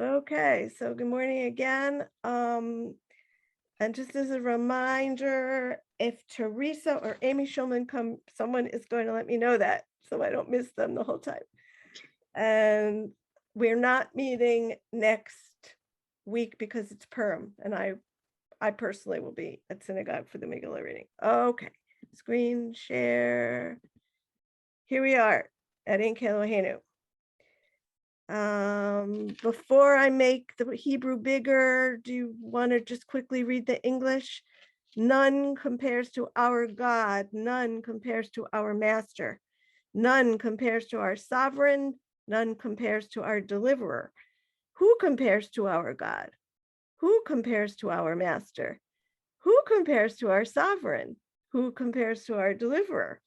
Okay, so good morning again. And just as a reminder, if Teresa or Amy Schulman come, someone is going to let me know that so I don't miss them the whole time. And we're not meeting next week because it's Purim, and I personally will be at synagogue for the Megillah reading. Okay, screen share. Here we are at Ein Eloheinu. Before I make the Hebrew bigger, do you want to just quickly read the English? None compares to our God. None compares to our Master. None compares to our Sovereign. None compares to our Deliverer. Who compares to our God? Who compares to our Master? Who compares to our Sovereign? Who compares to our Deliverer?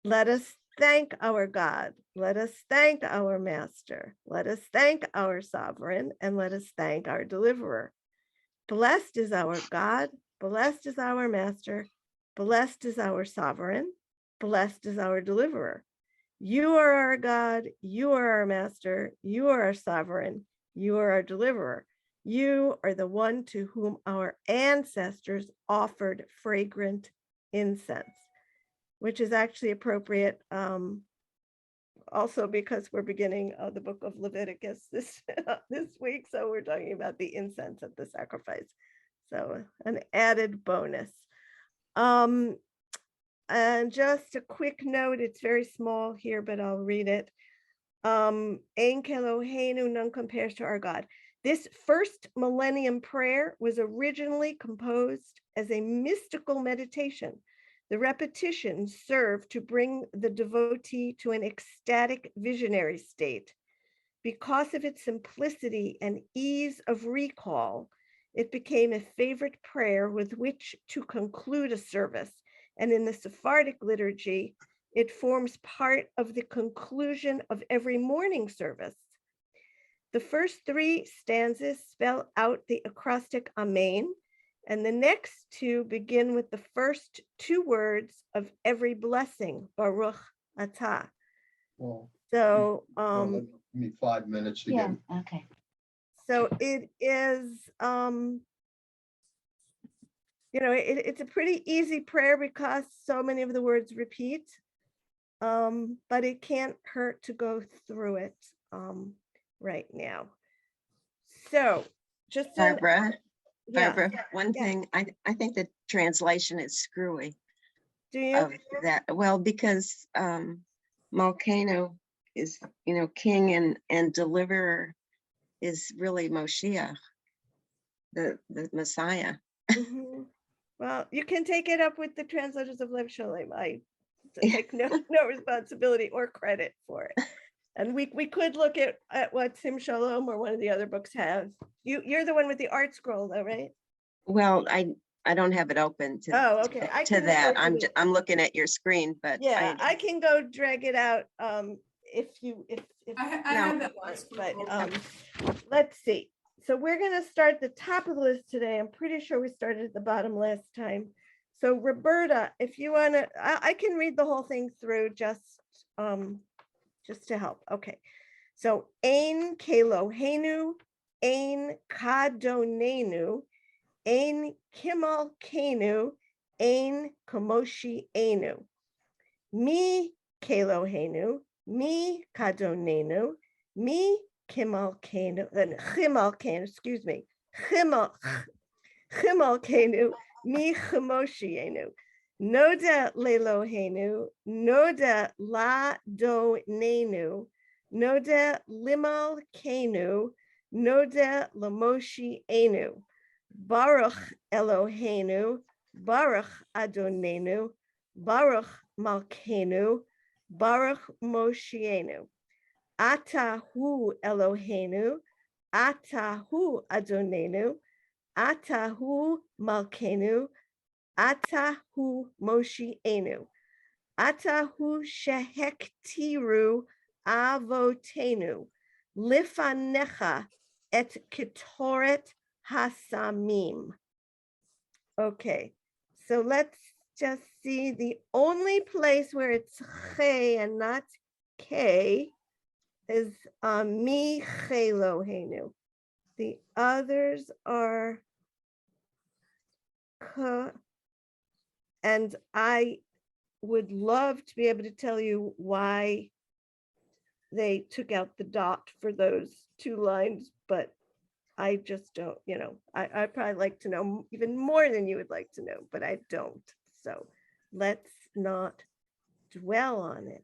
Let us thank our God. Let us thank our Master. Let us thank our Sovereign, and let us thank our Deliverer. Blessed is our God. Blessed is our Master. Blessed is our Sovereign. Blessed is our Deliverer. You are our God. You are our Master. You are our Sovereign. You are our Deliverer. You are the one to whom our ancestors offered fragrant incense, which is actually appropriate also because we're beginning the book of Leviticus this week. So we're talking about the incense at the sacrifice. So an added bonus. And just a quick note, it's very small here, but I'll read it. Ein Eloheinu, none compares to our God. This first millennium prayer was originally composed as a mystical meditation. The repetition served to bring the devotee to an ecstatic visionary state. Because of its simplicity and ease of recall, it became a favorite prayer with which to conclude a service. And in the Sephardic liturgy, it forms part of the conclusion of every morning service. The first three stanzas spell out the acrostic Amen, and the next two begin with the first two words of every blessing, Baruch Atah. Well, So, give me 5 minutes to get. Okay. So it is, it's a pretty easy prayer because so many of the words repeat, but it can't hurt to go through it right now. So just Barbara, yeah, one thing, I think the translation is screwy do you? of that. Well, because Malkanu is, king and deliverer is really Moshiach, the Messiah. Mhm. Well, you can take it up with the translators of Lev Sholem. I take no responsibility or credit for it. And we could look at what Sim Shalom or one of the other books have. You're the one with the art scroll though, right? Well, I don't have it open to, Oh, okay. to that. I'm looking at your screen, but yeah, I can go drag it out if I no, have that want, one. but let's see. So we're going to start the top of the list today. I'm pretty sure we started at the bottom last time. So Roberta, if you want to, I can read the whole thing through just to help. Okay. So Ein Kelohenu, Ein Kadonenu, Ein Kimalkenu, Ein Kamoshi Enu. Mi Kelohenu, mi Kadonenu, mi Kimalkenu, Chimalkenu, excuse me, Chimalkenu, mi Chimoshienu. Noda Lelohenu, Noda La Donenu, Noda Limal Kenu, Noda Lamoshi Enu. Baruch Eloheinu, Baruch Adonenu, Baruch Malkeinu, Baruch Moshienu. Atahu Eloheinu, Atahu Adonenu, Atahu Malkeinu, Atahu Moshienu. Atahu Shehektiru Avotenu, Lifanecha et Ketoret Hasamim. Okay, so let's just see the only place where it's Che and not K is Mi Chelohenu. The others are Ka, and I would love to be able to tell you why they took out the dot for those two lines, but I just don't, I probably like to know even more than you would like to know, but I don't. So let's not dwell on it.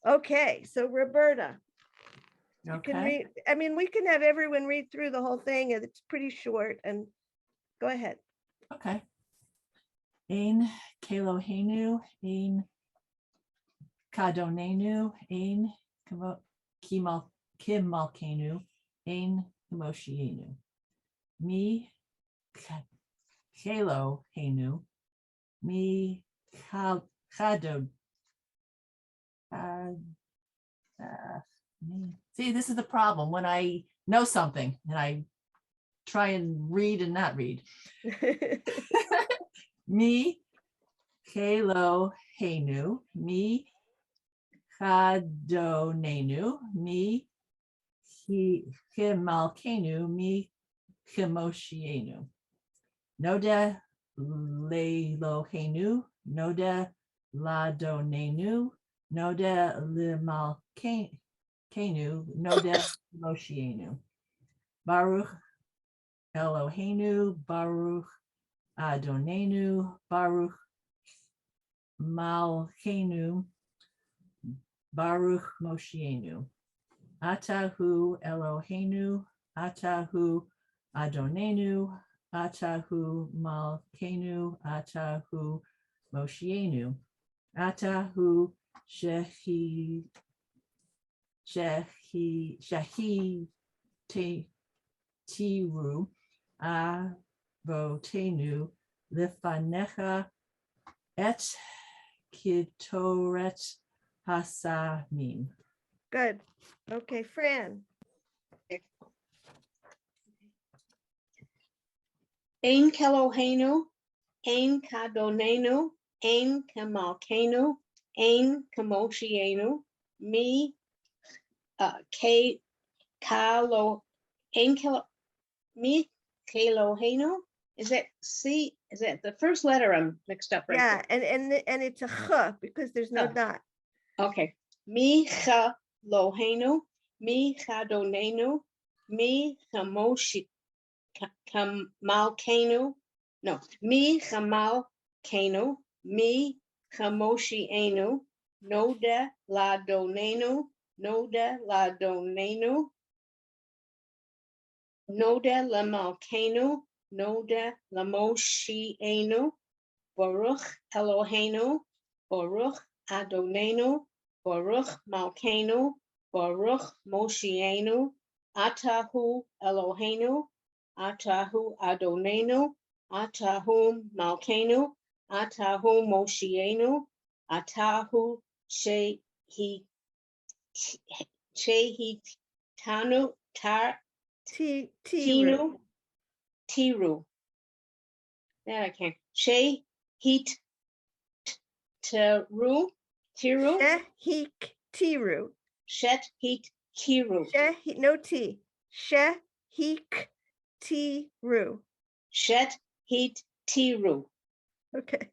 Okay, so Roberta, you can Okay, read, I mean, we can have everyone read through the whole thing, and it's pretty short, and go ahead. okay. Ein Kelohenu, ein Kadonenu, ein Kimalkenu, ein Moshienu. Mi Kelohenu, mi Kadon. See, this is the problem when I know something and I try and read and not read. Mi Kelohenu, mi Kadonenu, mi Himalkenu, mi Kimoshienu. Noda Lelohenu, Noda Ladonenu, Noda Limalkenu, Noda Moshienu. Baruch Eloheinu, Baruch Adonenu, Baruch Malkeinu, Baruch Moshienu. Atahu Eloheinu, Atahu Adonenu, Atahu Malkeinu, Atahu Moshienu. Atahu Shehi Tiru Avotenu Lifanecha Et Kitoret Hasamim. Good. Okay, Fran. Ein Kelohenu, ein Kadonenu, ein Kamalkenu, ein Kamoshienu, mi Kalo, ein Kalo, mi Kelohenu. Is that C? Is that the first letter I'm mixed up right Yeah, and it's a ch because there's no Oh. dot. there? Okay. Mi Chalohenu, mi Chadonenu, mi Chamoshi, Kamalkenu. No, mi Chamalkenu, mi Chamoshienu, Noda Ladonenu, Noda Ladonenu, Noda Lamalkenu, Noda Lamoshienu, Baruch Eloheinu, Baruch Adonenu, Baruch Malkeinu, Baruch Moshienu, Atahu Eloheinu, Atahu Adonenu, Atahu Malkeinu, Atahu Moshienu, Atahu Shehitanu, Tiru. Tinu, Tiru. That I can. Shehit Teru, Tiru, Shehik tiru. Shet Heat Kiru, No T. Shehik tiru. Shet Heat Tiru, Okay.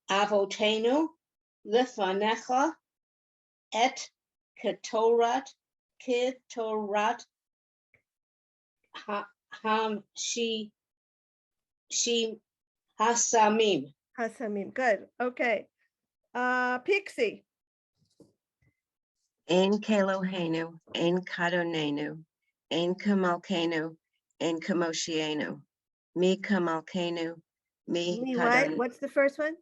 Avotenu, Lifanecha, Et Ketorat, Ham She Hasamim. Hasamim. Good. Okay. Pixie. Ein Kelohenu, Ein Kadonenu, Ein Kamalkenu, Ein Kamoshienu, Mi Kamalkenu, Mi Me what? Kadon, What's the first one?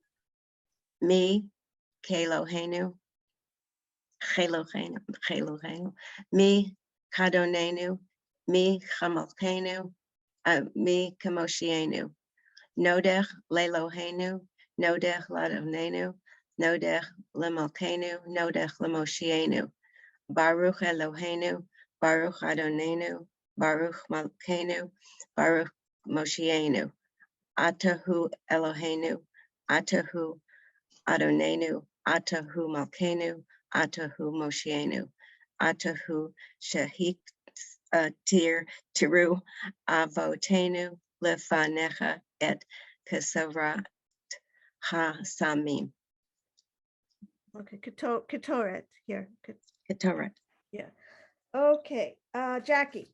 Mi Kelohenu, Chelohenu, Mi Kadonenu, Mi Chamalkenu, Mi Kamoshienu, Nodech Lelohenu, Nodech Ladonenu, Nodech Lemalkenu, Nodech Lemoshienu, Baruch Eloheinu, Baruch Adonenu, Baruch Malkeinu, Baruch Moshienu, Atahu Eloheinu, Atahu Adonenu, Atahu Malkeinu, Atahu Moshienu, Atahu Shahik Tir Tiru Avotenu Lefanecha et Kesarat Ha-Samim. Okay, Ketoret here. Ketoret. Yeah. Okay, Jackie.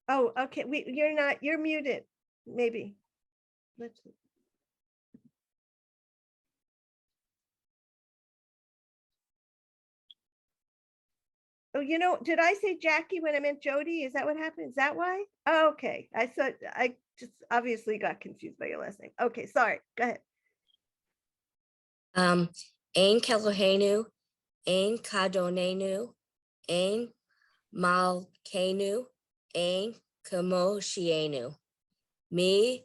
Oh, okay, you're muted, maybe. Let's. Oh, did I say Jackie when I meant Jody? Is that what happened? Is that why? Oh, okay, I just obviously got confused by your last name. Okay, sorry, go ahead. Ein Kelohenu, Ein Kadonenu, Ein Malkenu, Ein Kamoshienu. Mi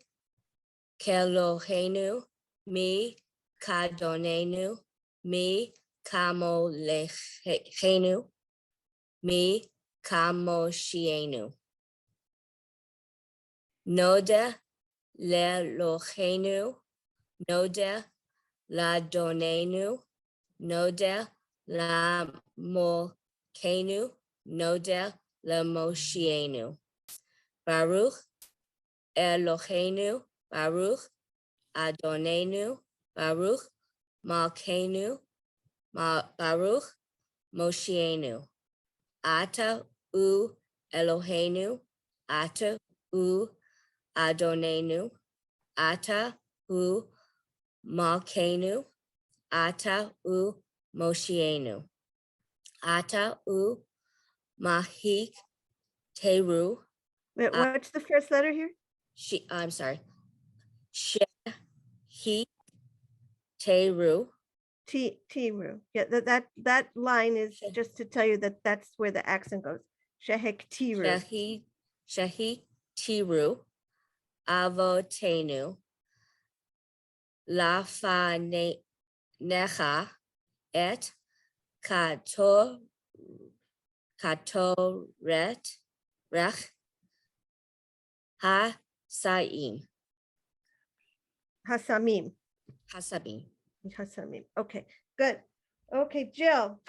Kelohenu, Mi Kadonenu, Mi Kamolechenu, Mi Kamoshienu. Noda Lelohenu, Noda Ladonenu, Noda Lamolkenu, Noda Lamoshienu. Baruch Eloheinu, Baruch Adonenu, Baruch Malkeinu, Baruch Moshienu. Ata u Eloheinu, Ata u Adonenu, Ata u Malkeinu, Ata u Moshienu. Ata u Mahik Teru. Wait, what's the first letter here? I'm sorry. She Teru. Tiru. Yeah, that line is just to tell you that that's where the accent goes. Shehek Tiru. Shahi Tiru. Avotenu. Lafanecha et Katoret Rech Ha-Saim. Hasamim. Hasabim. Hasamim. Okay, good. Okay, Jill.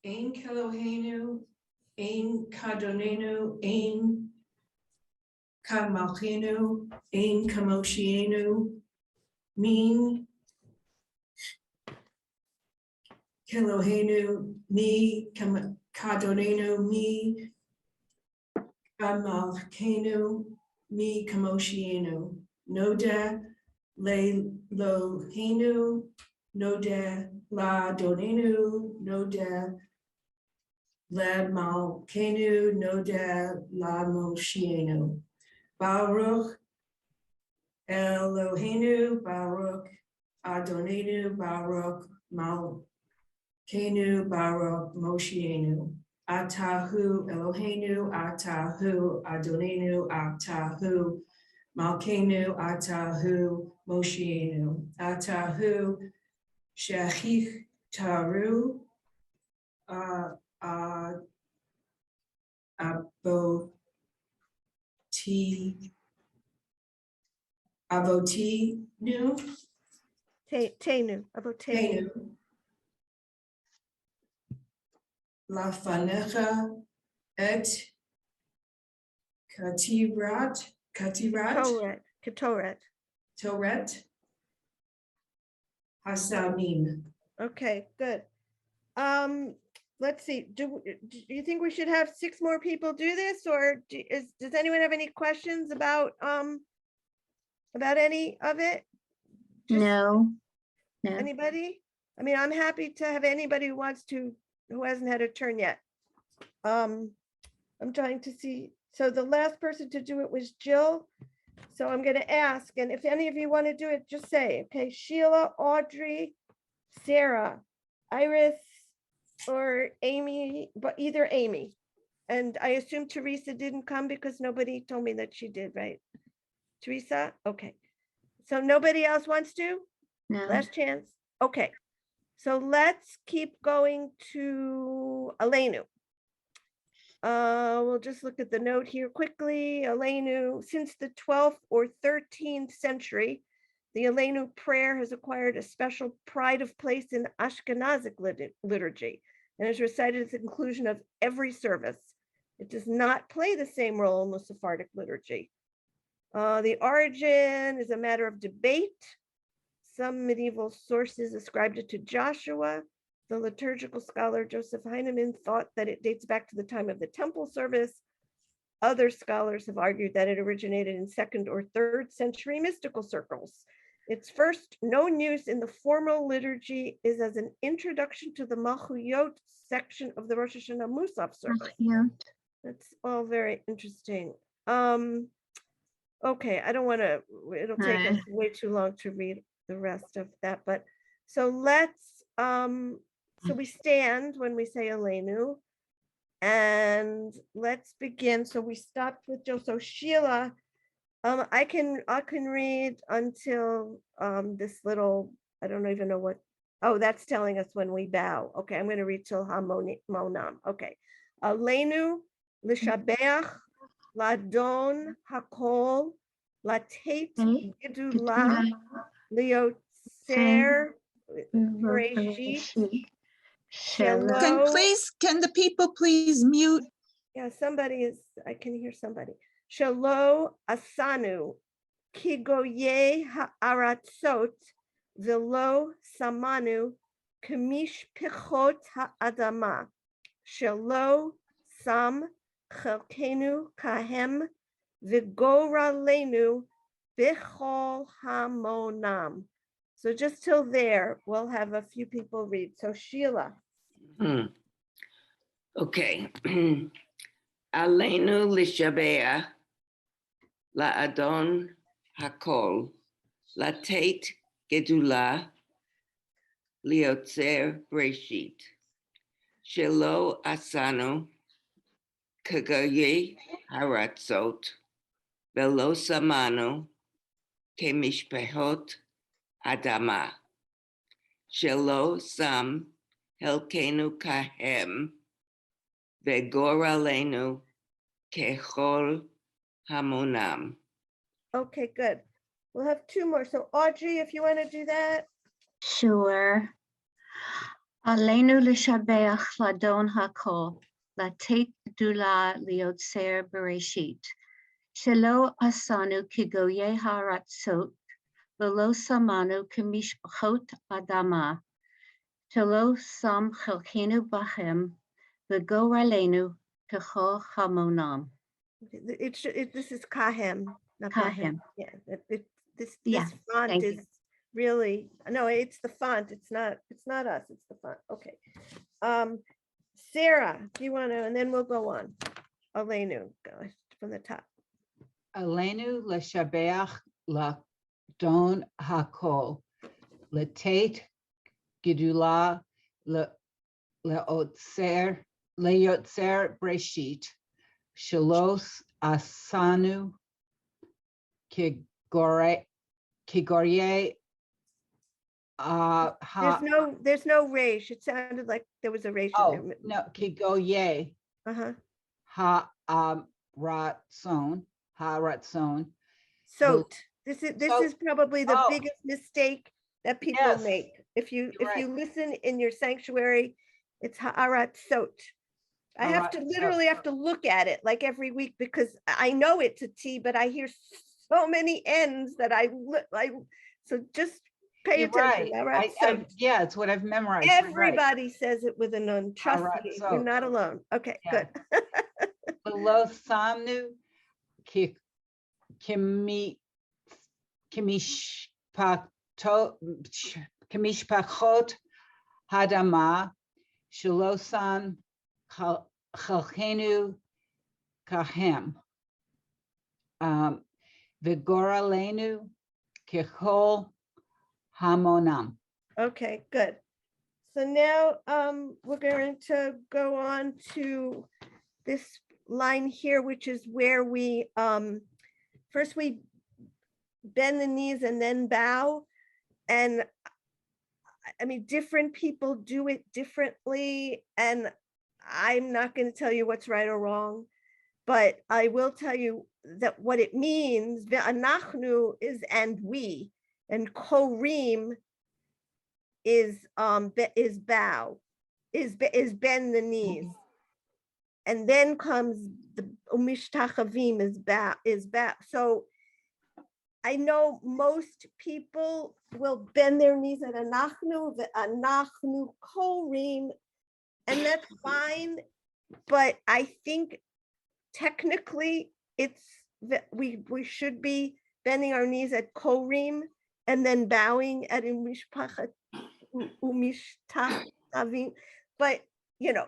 Ein Kelohenu, Ein Kadonenu, Ein Kamalchenu, Ein Kamoshienu, Min Kelohenu, Mi Kadonenu, Mi Kamalchenu, Mi Kamoshienu, Noda Lelohenu, Noda La Donenu, Noda La Malkenu, Noda La Moshienu. Baruch Eloheinu, Baruch Adonenu, Baruch Malkenu, Baruch Moshienu. Atahu Eloheinu, Atahu Adonenu, Atahu Malkenu, Atahu Moshienu. Atahu Shechich Taru Avotinu, Tenu. About Tenu. Tenu, Lafanecha et Katirat, Ketoret. Toret, Hasamim. Okay, good. Let's see. Do you think we should have 6 more people do this, or does anyone have any questions about any of it? Just No. Anybody? I mean, I'm happy to have anybody who wants to, who hasn't had a turn yet. I'm trying to see. So the last person to do it was Jill. So I'm going to ask, and if any of you want to do it, just say, okay, Sheila, Audrey, Sarah, Iris, or Amy, but either Amy. And I assume Teresa didn't come because nobody told me that she did, right? Teresa? Okay. So nobody else wants to? No. Last chance. Okay. So let's keep going to Elenu. We'll just look at the note here quickly. Aleinu, since the 12th or 13th century, the Aleinu prayer has acquired a special pride of place in Ashkenazic liturgy and is recited at the conclusion of every service. It does not play the same role in the Sephardic liturgy. The origin is a matter of debate. Some medieval sources ascribed it to Joshua. The liturgical scholar Joseph Heinemann thought that it dates back to the time of the temple service. Other scholars have argued that it originated in 2nd or 3rd century mystical circles. Its first known use in the formal liturgy is as an introduction to the Malchuyot section of the Rosh Hashanah Musaf service. That's all very interesting. Okay, I don't want to, it'll take us way too long to read the rest of that, but so let's, so we stand when we say Aleinu, and let's begin. So we stopped with Joe. So Sheila, I can read until this little, I don't even know what, oh, that's telling us when we bow. Okay, I'm going to read till Hamonam. Okay. Aleinu l'shabeach ladon hakol latet gedula liotzer bereshit shelo. Can the people please mute? Yeah, somebody is, I can hear somebody. Shelo asanu kigoye ha'aratzot velo samanu kamish pichot ha'adama shelo sam chelkenu kahem vigoralenu bichol hamonam. So just till there, we'll have a few people read. So Sheila. Okay. Aleinu lishabea la'adon hakol latet gedula liotzer breshit shelo asanu kagaye haratzot velo samanu kemishpehot adama shelo sam helkenu kahem Vegoralenu kechol hamonam. Okay, good. We'll have two more. So Audrey, if you want to do that. Sure. Aleinu l'shabeach ladon hakol, latet gedula liotzer bereshit. Shelo asanu kigoye haratzot, velo samanu kemishpachot adama. Shelo sam chelkenu bahem, v'goralenu kechol hamonam. This is Kahem. Not Kahem. Yeah, this Yeah, font thank is you. really, no, it's the font. It's not us, it's the font. Okay. Sarah, do you want to, and then we'll go on. Aleinu, go from the top. Aleinu l'shabeach ladon hakol latet gedula leotzer breshit shalos asanu kigorye There's no resh. It sounded like there was a resh in there. no kigoye Uh-huh. haratzon. So this is probably the Oh. biggest mistake that people Yes, make. If you right. listen in your sanctuary, it's ha'arat sot. I have to Ha'aratzot. literally have to look at it like every week because I know it's a T, but I hear so many N's that so just pay You're attention. right. Ha'arat sot. Yeah, it's what I've memorized. You're right. Everybody says it with a nun. Trust me, you're Ha'aratzot. not alone. Okay, Yeah. good. Below samnu kimishpachot hadama shalosam chalchenu kahem vigoralenu kechol hamonam. Okay, good. So now we're going to go on to this line here, which is where we first we bend the knees and then bow. And I mean, different people do it differently. And I'm not going to tell you what's right or wrong, but I will tell you that what it means, ve'anachnu is and we, and korim is bow, is bend the knees. And then comes the umishtachavim is bow. So I know most people will bend their knees at anachnu, ve'anachnu korim, and that's fine. But I think technically it's that we should be bending our knees at korim and then bowing at umishtachavim. But you know,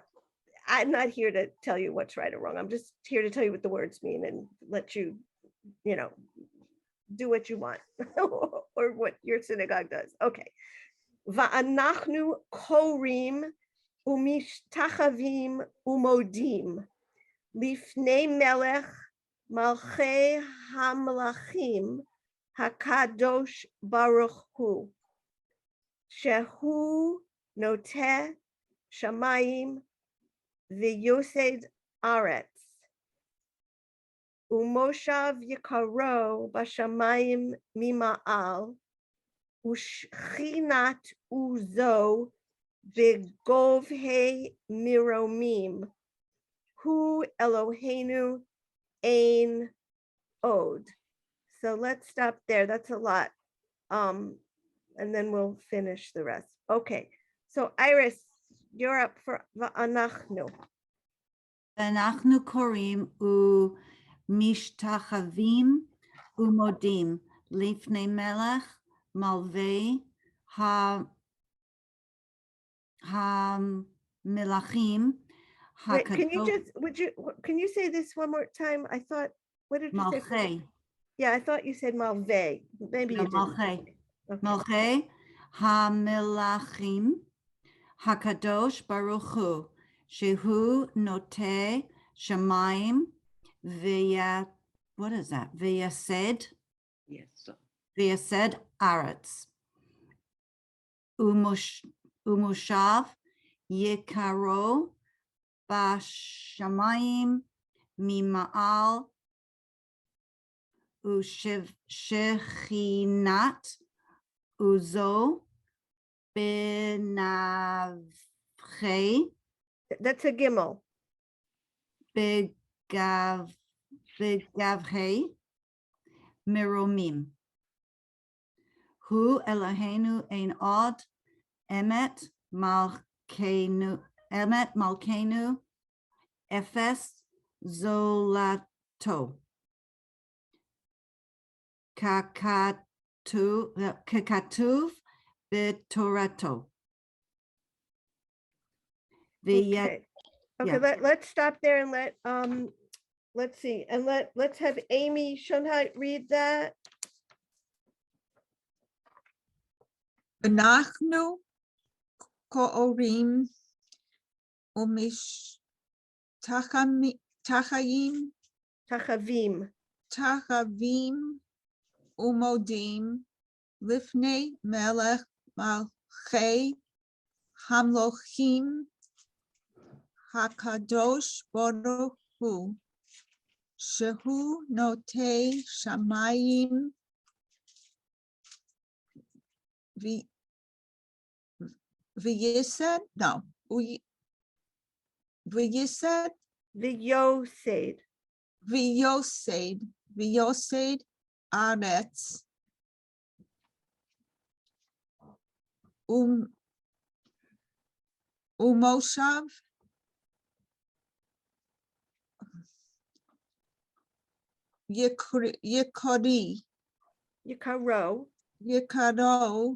I'm not here to tell you what's right or wrong. I'm just here to tell you what the words mean and let you, you know, do what you want or what your synagogue does. Okay. Va'anachnu korim umishtachavim umodim lifnei melech malchei hamlachim hakadosh baruch hu shehu noteh shamayim v'yosed aretz umoshav yikaro bashamayim mima'al ushchinat uzo v'govhei miromim hu Eloheinu ein od. So let's stop there. That's a lot. And then we'll finish the rest. Okay. So Iris, you're up for va'anachnu. אנחנו קוראים ומשתחווים ומודים לפני מלך מלווה המלכים Wait, can you הקדוש can you say this one more time? I thought, what did you say? מלכי, Yeah, I thought you said malveh. Maybe you didn't. מלכי, Okay. מלכי המלכים הקדוש ברוך הוא שהוא נוטה שמיים what is that? ויסד Yes. So ויסד ארץ. ומושב יקרו בשמיים ממעל ושכינת עוזו בנבחי That's a gimel. בגבהי מרומים. הוא אלוהינו אין עוד אמת מלכנו אפס זולתו. ככתוב בתורתו. Okay. Okay, yeah. let's stop there and let's see, and let's have Amy Shonheit read that. אנחנו קוראים ומשתחווים Tachavim. ומודים לפני מלך מלכי המלכים הקדוש ברוך הוא שהוא נוטה שמיים ויסד, ויסד ויוסד ארץ ומושב יקרו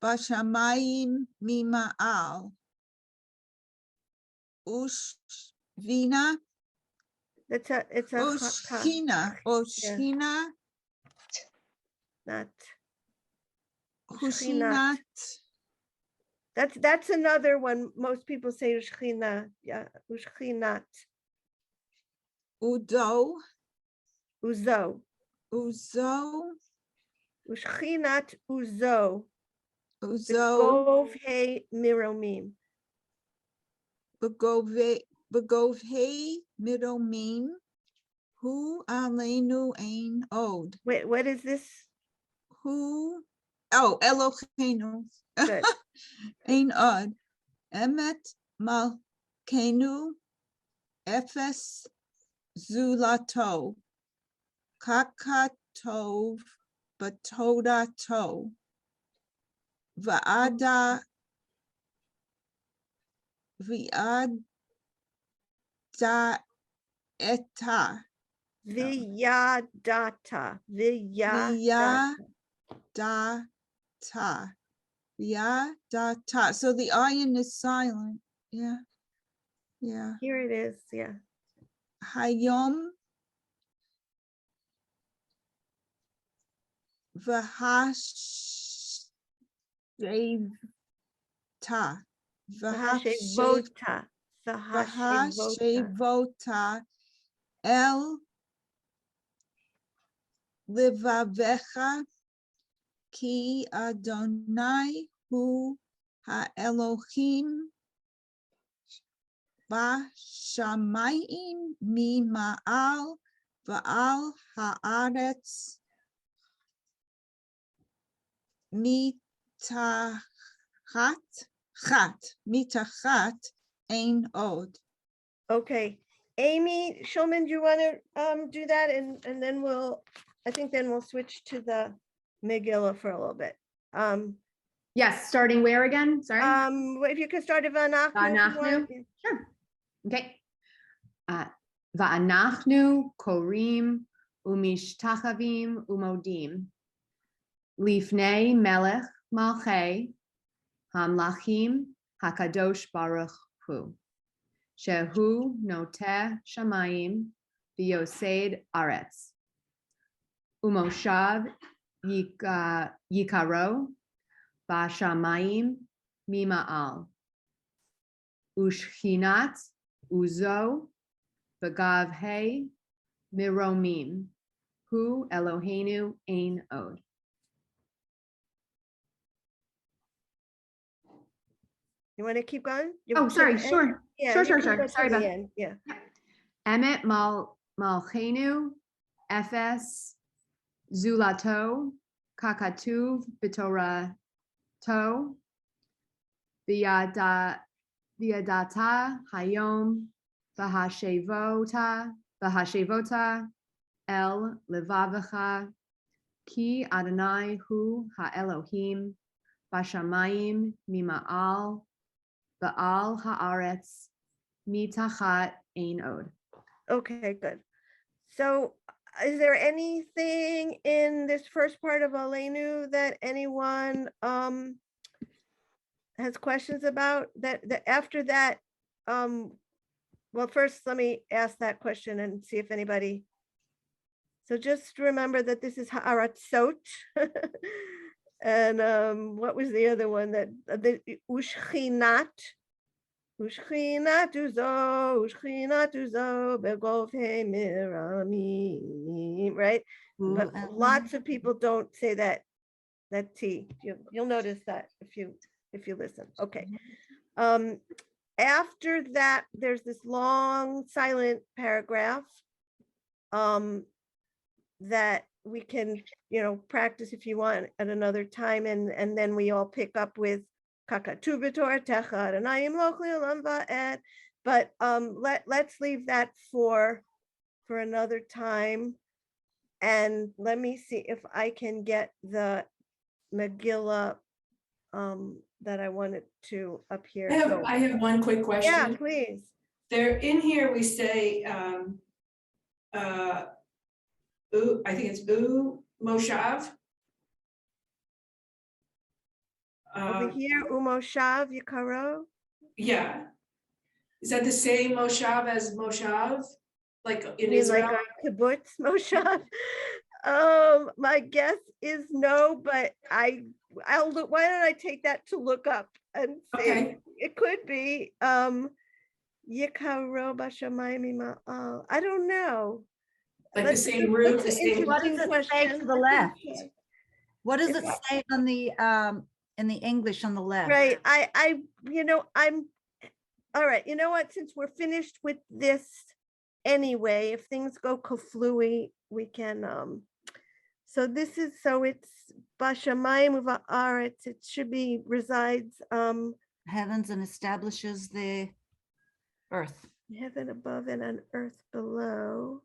בשמיים ממעל ושכינה It's a ושכינה not ושכינת that's another one. Most people say Ushchina. Yeah, Ushchinat. Uzo Uzo. Ushchinat Uzo. Gov Hey Miromim. Begove Midomim, Hu Aleinu Ein Od, Wait, what is this? Hu, oh, Eloheinu, Good. Ein Od, Emet Malkeinu, Ephes Zulato, Kakatov Batodato, Vaada Viada Eta, Viyadata. Viyadata, Viyadata. So the ayin is silent. Yeah. Yeah. Here it is. Yeah. Hayom Vahashevta. Vahashevota. Vahashevota. Vahashevota El Livavecha Ki Adonai Hu HaElohim Bashamayim Mima'al Va'al Haaretz Mitachat Ein Od. Okay. Amy Schulman, do you want to do that? And then I think then we'll switch to the Megillah for a little bit. Yes, starting where again? Sorry. If you could start at Vanachnu. if you want. Vanachnu? Sure. Okay. Va'anachnu korim umishtachavim umodim lifnei melech malchei hamlachim hakadosh baruch hu shehu noteh shamayim v'yosed aretz umoshav yikaro Bashamayim mima'al ushchinat uzo begavhe miromim hu Eloheinu ein od. You want to keep going? Oh, sorry, sure. Yeah, Sure, you sure, can sure. go to Sorry the about end. Yeah. Emet malchenu Ephes zulato kakatuv b'Torah to v'yadata hayom v'hashevota el levavecha ki Adonai hu ha'Elohim bashamayim mima'al ba'al haaretz mitachat ein od. Okay, good. So is there anything in this first part of Aleinu that anyone has questions about? That after that, well, first let me ask that question and see if anybody. So just remember that this is Haratzot. And what was the other one that the Ushchinat? Ushchinat uzo begove miramim, right? But lots of people don't say that T. You'll notice that if you listen. Okay. After that, there's this long silent paragraph that we can, practice if you want at another time, and then we all pick up with kakatu b'Torah techa Adonayim lochli olam va'ed. But let's leave that for another time. And let me see if I can get the Megillah that I wanted to up here. I have one quick question. Yeah, please. There in here, we say, I think it's Moshav. Over here, Umoshav Yikaro. Yeah. Is that the same Moshav as Moshav? Like You in mean Israel? like a kibbutz Moshav? My guess is no, but I'll look. Why don't I take that to look up and see? Okay. It could be Yikaro Bashamayim Ma'al. I don't know. Like the That's same root, that's the an same. What does interesting it say question. to the left? What does it If say on the in the English on the left? Right. I'm All right, you know what, since we're finished with this anyway, if things go kaflooey, we can, so this is, so it's Bashamayim Va'aretz, it should be resides, Heavens and establishes the earth. heaven above and on earth below.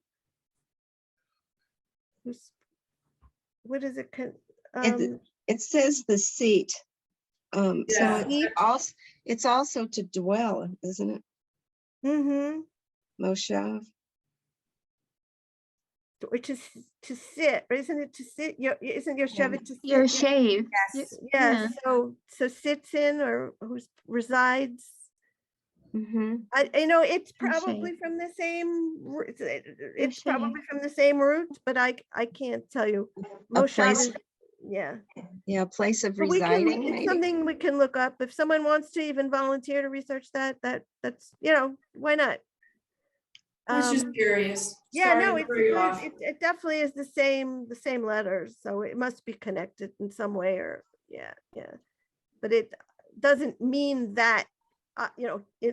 What is it? It says the seat. So Yeah. it's also to dwell, isn't it? Mm-hmm. Moshav. Or to sit, or isn't it to sit? Isn't your shevet to sit? Your shave. Yes. Yeah, so sits in or who's resides. Mm-hmm. I know it's Your probably shave. from the same, it's shave. probably from the same root, but I can't tell you. A Moshav place, is- Yeah. yeah, a place of But we can, residing, it's maybe. something we can look up. If someone wants to even volunteer to research that's, why not? I was just Um, curious. Yeah, Sorry no, to it's, throw you off. it definitely is the same letters, so it must be connected in some way, or, yeah. But it doesn't mean that,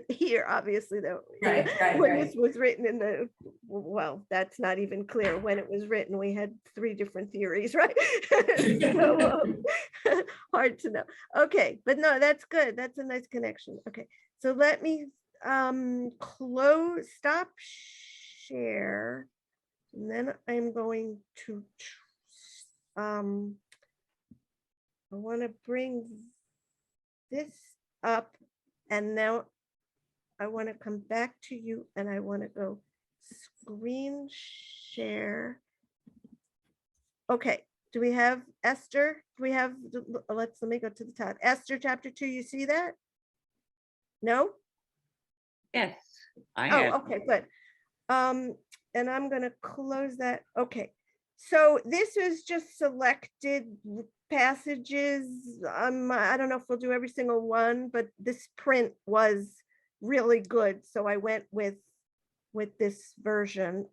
here, obviously, though. Right, When right. this was written well, that's not even clear when it was written. We had 3 different theories, right? So, hard to know. Okay, but no, that's good. That's a nice connection. Okay, so let me stop share, and then I'm going to I want to bring this up, and now I want to come back to you, and I want to go screen share. Okay, do we have Esther? Do we have, let me go to the top. Esther chapter 2, you see that? No? Yes, I Oh, have. okay, good. And I'm gonna close that. Okay, so this is just selected passages. I don't know if we'll do every single one, but this print was really good, so I went with this version.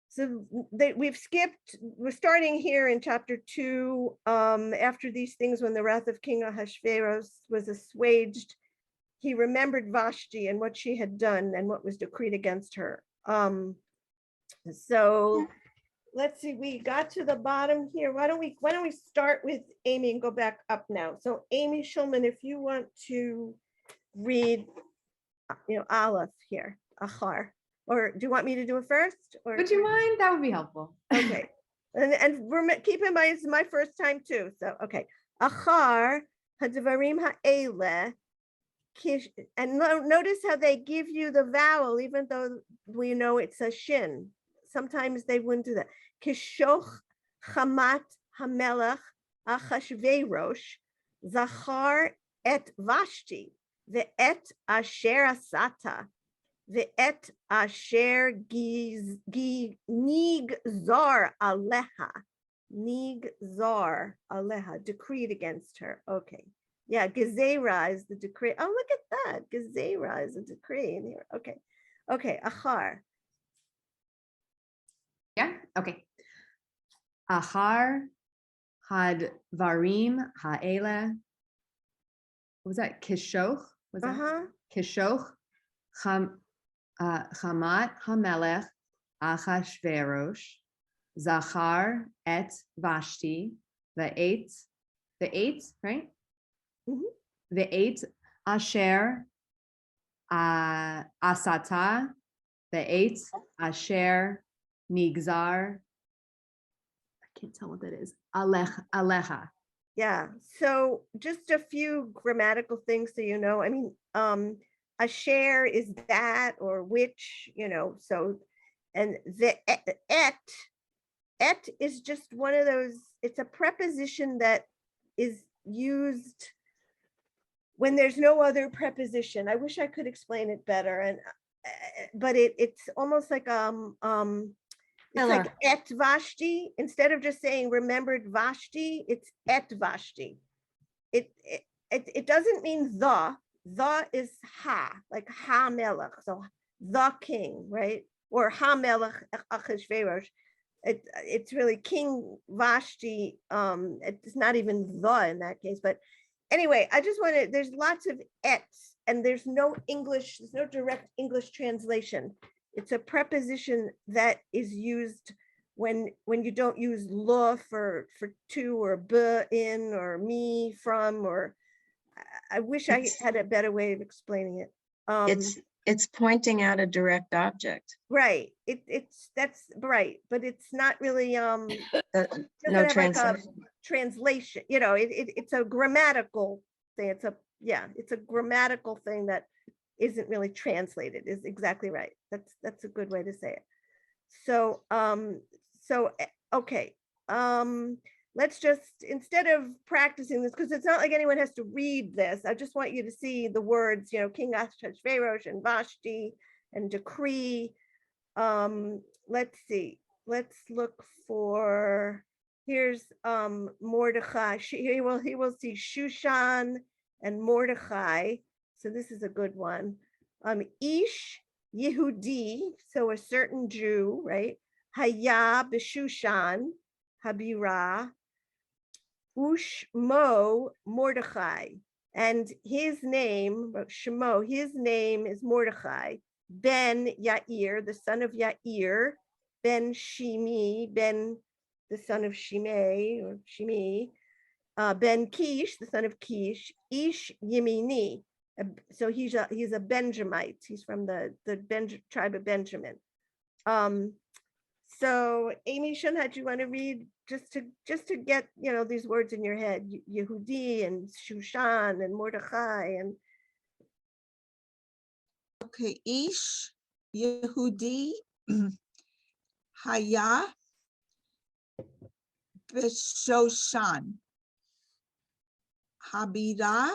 So we're starting here in chapter 2. After these things, when the wrath of King Ahasuerus was assuaged, he remembered Vashti and what she had done and what was decreed against her. So let's see, we got to the bottom here. Why don't we start with Amy and go back up now? So Amy Schulman, if you want to read, Aleph here, Achar, or do you want me to do it first? Or Would you mind? That would be helpful. okay, and keep in mind, it's my first time too. So okay, Achar hadvarim ha'eleh. And notice how they give you the vowel, even though we know it's a shin. Sometimes they wouldn't do that. Kishoch chamat hamelach achashverosh zachar et Vashti ve'et asher asata ve'et asher nigzar aleha, decreed against her. Okay. Yeah, Gezerah is the decree. Oh, look at that. Gezerah is a decree in here. Okay. Okay, Achar. Yeah, okay. Achar had varim ha'ele. What was that? Kishoch? Was that? Uh-huh. Kishoch chamat hamelech achashverosh zachar et Vashti the eight, right? Mhm. The 8 asher asata, the 8 asher nigzar. I can't tell what that is. Aleha. Yeah. So just a few grammatical things so you know. I mean, asher is that or which, so, and the et is just one of those, it's a preposition that is used when there's no other preposition. I wish I could explain it better, and but it's almost like it's like et Vashti. Instead of just saying remembered Vashti, it's et Vashti. It doesn't mean the is ha, like ha melech, so the king, right? Or ha melech Achashverosh. It's really King Vashti. It's not even the in that case, but anyway, I just wanted, there's lots of ets and there's no English, there's no direct English translation. It's a preposition that is used when you don't use lo for to or b in or me from, or I wish I It's- had a better way of explaining it. It's pointing out a direct object. Right. That's right, but it's not really No doesn't have like a translation. translation, you know, it's a grammatical thing. It's a grammatical thing that isn't really translated, is exactly right. That's a good way to say it. So okay. Let's just, instead of practicing this, because it's not like anyone has to read this, I just want you to see the words, you know, King Ahasuerus and Vashti and decree. Let's see, let's look for, here's Mordecai. He will see Shushan and Mordecai. So this is a good one. Ish Yehudi, so a certain Jew, right? Haya b'Shushan Habira Ushmo Mordecai, and his name, Shemo, his name is Mordecai, Ben Yair, the son of Yair, Ben Shimi, Ben, the son of Shimei, or Shimi, Ben Kish, the son of Kish, Ish Yemini. So he's a Benjamite. He's from the tribe of Benjamin. So Amy Shunha, do you want to read just to get, you know, these words in your head? Yehudi and Shushan and Mordechai and. Okay, Ish Yehudi Haya B'Shoshan Habira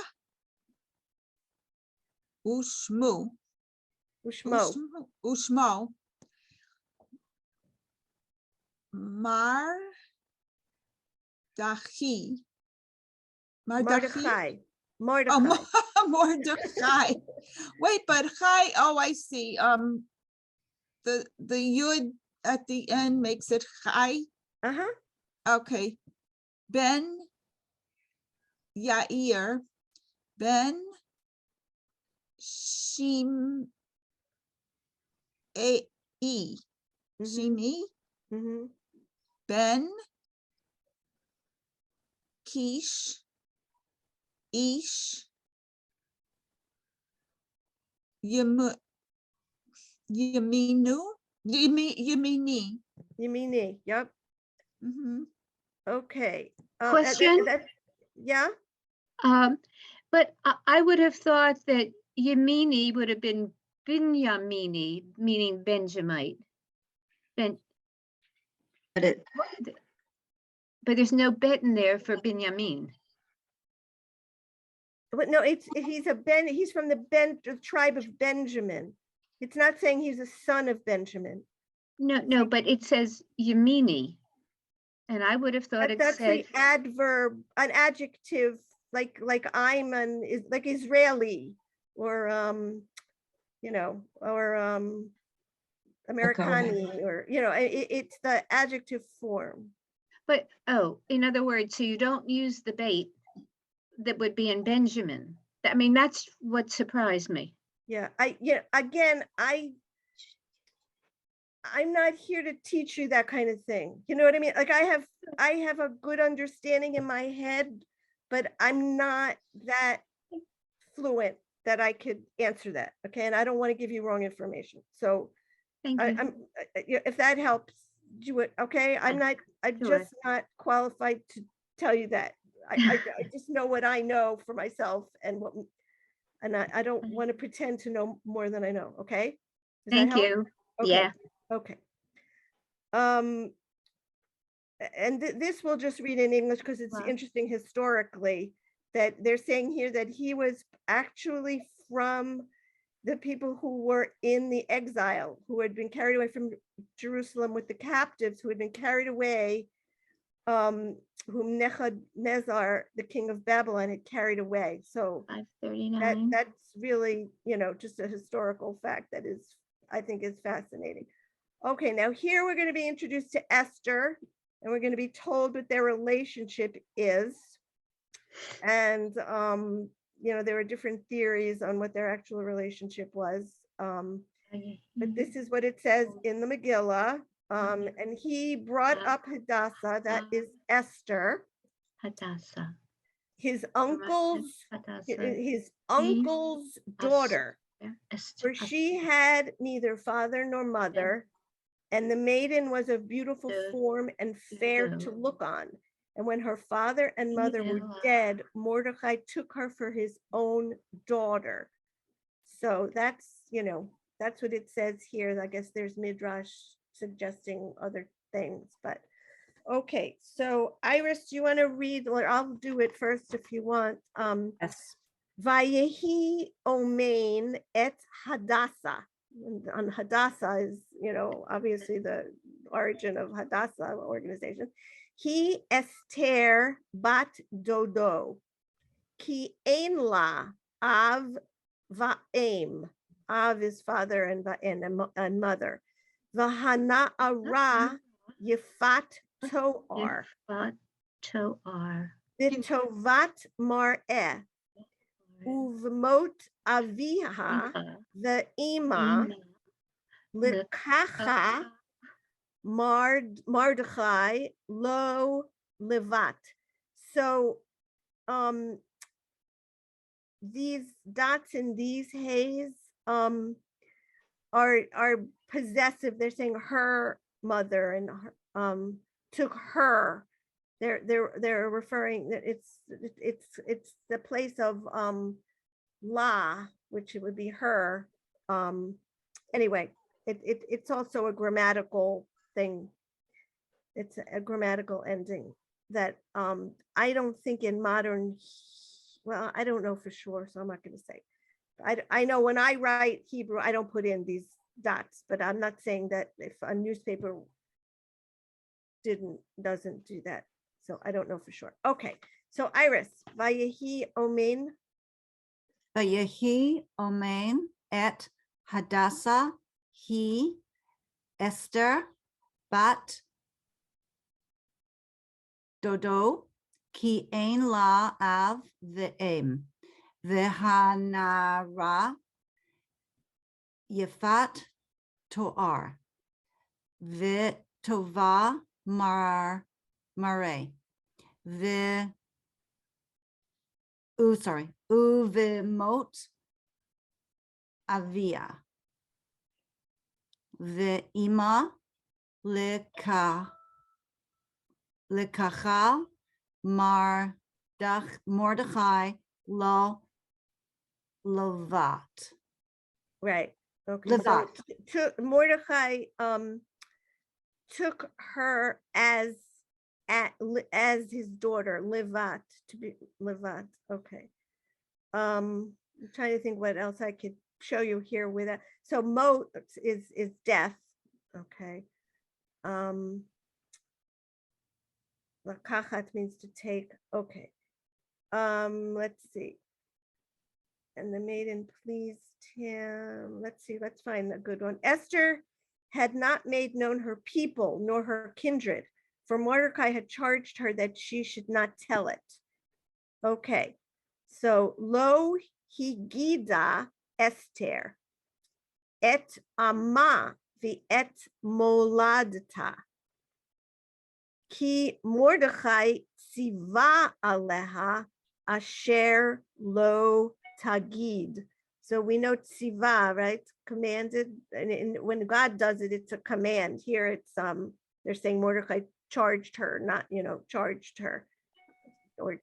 Ushmo Mardachi. Mordechai. Oh, Mordechai. Wait, but Chai, oh, I see. The yud at the end makes it Chai. Uh-huh. Okay. Ben Yair, Ben Shim Shimi, Ben Kish, Ish, Yemini, Yep. Okay. Question? Yeah. But I would have thought that Yemini would have been Binyamini, meaning Benjamite. But there's no bet in there for Binyamin. But no, he's from the tribe of Benjamin. It's not saying he's a son of Benjamin. No, but it says Yemini. And I would have thought it That's said. the adverb, an adjective, like Ayman is like Israeli, or you know, or Americani, or you know, it's the adjective form. But in other words, so you don't use the bait that would be in Benjamin. I mean, that's what surprised me. Yeah, again, I'm not here to teach you that kind of thing. You know what I mean? Like I have a good understanding in my head, but I'm not that fluent that I could answer that. Okay. And I don't want to give you wrong information. So Thank you. If that helps, do it. Okay. I'm just not qualified to tell you that. I just know what I know for myself, and I don't want to pretend to know more than I know. Okay. Thank you. Okay. Yeah. Okay. And this we'll just read in English because it's interesting historically, that they're saying here that he was actually from the people who were in the exile, who had been carried away from Jerusalem with the captives, who had been carried away, whom Nebuchadnezzar, the king of Babylon, had carried away. So 539. that's really, you know, just a historical fact that is, I think, is fascinating. Okay, now here we're going to be introduced to Esther, and we're going to be told what their relationship is. And, there were different theories on what their actual relationship was. But this is what it says in the Megillah. And he brought up Hadassah, that is Esther, Hadassah. his uncle's daughter, for she had neither father nor mother, and the maiden was of beautiful form and fair to look on. And when her father and mother were dead, Mordecai took her for his own daughter. So that's what it says here. I guess there's Midrash suggesting other things, but okay. So Iris, do you want to read, or I'll do it first if you want. Yes. Vayehi Omein et Hadassah. And Hadassah is, obviously the origin of Hadassah organization. He Esther bat Dodo. Ki ein la av va'em. Av is father and mother. Vahana ara yifat toar. Toar. Vitovat mar'eh. Uvmot aviha the ima likacha Mardechai lo levat. So these dots in these hays are possessive. They're saying her mother and took her. They're referring that it's the place of la, which it would be her. Anyway, it's also a grammatical thing. It's a grammatical ending that I don't think in modern, well, I don't know for sure, so I'm not going to say. I know when I write Hebrew, I don't put in these dots, but I'm not saying that if a newspaper doesn't do that. So I don't know for sure. Okay, so Iris, Vayehi Omein. Vayehi Omein et Hadassah he Esther bat Dodo ki ein la av ve'em v'hanara yefat toar v'tova mare uvimot avia ve'ima lekacha Mordechai lo lovat. Right. Okay. Levat. So Mordechai took her as his daughter, Levat, to be Levat. Okay. I'm trying to think what else I could show you here with that. So Mot is death. Okay. Lakachat means to take. Okay. Let's see. And the maiden pleased him. Let's see, let's find a good one. Esther had not made known her people nor her kindred, for Mordecai had charged her that she should not tell it. Okay. So lo higida Esther et ama vi et moladta. Ki Mordechai siva aleha asher lo tagid. So we know tsiva, right? Commanded, and when God does it, it's a command. Here it's they're saying Mordecai charged her, not charged her, or